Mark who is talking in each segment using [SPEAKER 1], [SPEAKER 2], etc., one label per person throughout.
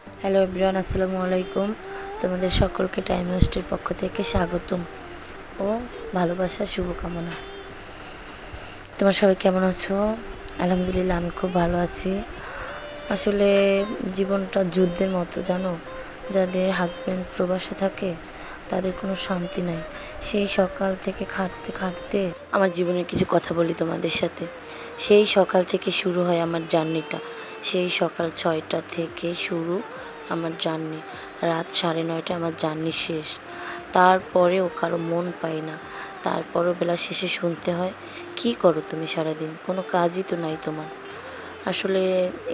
[SPEAKER 1] Hello everyone, আসসালামু আলাইকুম। তোমাদের সকলকে টাইম ওয়েস্টের পক্ষ থেকে স্বাগতম ও ভালোবাসার শুভকামনা। তোমরা সবাই কেমন আছো? আলহামদুলিল্লাহ, আমি খুব ভালো আছি। আসলে জীবনটা যুদ্ধের মতো, জানো। যাদের হাজব্যান্ড প্রবাসে থাকে তাদের কোনো শান্তি নাই। সেই সকাল থেকে খাটতে খাটতে আমার জীবনের কিছু কথা বলি তোমাদের সাথে। সেই সকাল থেকে শুরু হয় আমার জার্নিটা। সেই সকাল 6টা থেকে শুরু আমার জার্নি, রাত 9:30 আমার জার্নি শেষ। তারপরেও কারো মন পাই না। তারপরও বেলা শেষে শুনতে হয়, কী করো তুমি সারাদিন, কোনো কাজই তো নাই তোমার। আসলে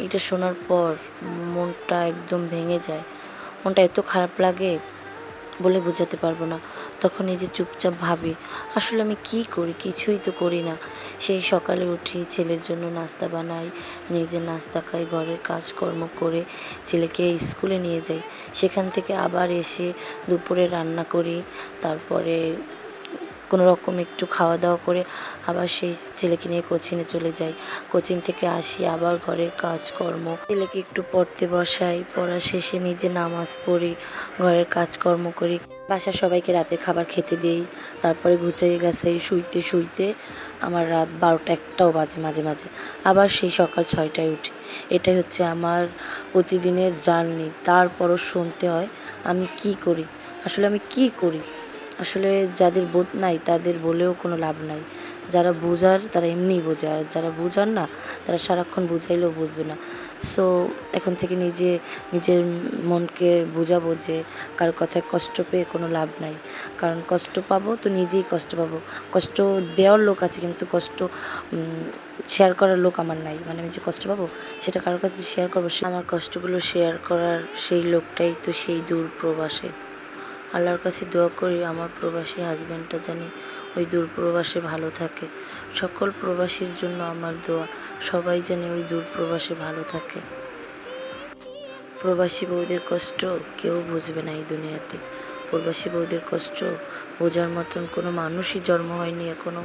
[SPEAKER 1] এইটা শোনার পর মনটা একদম ভেঙে যায়। মনটা এত খারাপ লাগে বলে বোঝাতে পারবো না। তখন এই যে চুপচাপ ভাবি, আসলে আমি কী করি, কিছুই তো করি না। সেই সকালে উঠি, ছেলের জন্য নাস্তা বানাই, নিজের নাস্তা খাই, ঘরের কাজকর্ম করে ছেলেকে স্কুলে নিয়ে যাই। সেখান থেকে আবার এসে দুপুরে রান্না করি, তারপরে কোনো রকম একটু খাওয়া দাওয়া করে আবার সেই ছেলেকে নিয়ে কোচিংয়ে চলে যাই। কোচিং থেকে আসি, আবার ঘরের কাজকর্ম, ছেলেকে একটু পড়তে বসাই, পড়া শেষে নিজে নামাজ পড়ি, ঘরের কাজকর্ম করি, বাসার সবাইকে রাতে খাবার খেতে দিই। তারপরে গুছিয়ে গাছাই শুইতে শুইতে আমার রাত 12টা 1টাও বাজে মাঝে মাঝে। আবার সেই সকাল 6টায় উঠি। এটাই হচ্ছে আমার প্রতিদিনের জার্নি। তারপরও শুনতে হয় আমি কী করি, আসলে আমি কী করি। আসলে যাদের বোধ নাই তাদের বলেও কোনো লাভ নাই। যারা বোঝার তারা এমনিই বোঝে, আর যারা বোঝার না তারা সারাক্ষণ বুঝাইলেও বুঝবে না। সো এখন থেকে নিজের মনকে বোঝাবো যে কারো কথায় কষ্ট পেয়ে কোনো লাভ নাই। কারণ কষ্ট পাবো তো নিজেই কষ্ট পাবো। কষ্ট দেওয়ার লোক আছে, কিন্তু কষ্ট শেয়ার করার লোক আমার নাই। মানে আমি যে কষ্ট পাবো সেটা কারোর কাছে শেয়ার করবো, আমার কষ্টগুলো শেয়ার করার সেই লোকটাই তো সেই দূর প্রবাসে। আল্লাহর কাছে দোয়া করি আমার প্রবাসী হাজব্যান্ডটা জানি ওই দূর প্রবাসে ভালো থাকে। সকল প্রবাসীর জন্য আমার দোয়া, সবাই জানি ওই দূর প্রবাসে ভালো থাকে। প্রবাসী বউদের কষ্ট কেউ বুঝবে না এই দুনিয়াতে। প্রবাসী বউদের কষ্ট বোঝার মতন কোনো মানুষই জন্ম হয়নি এখনও।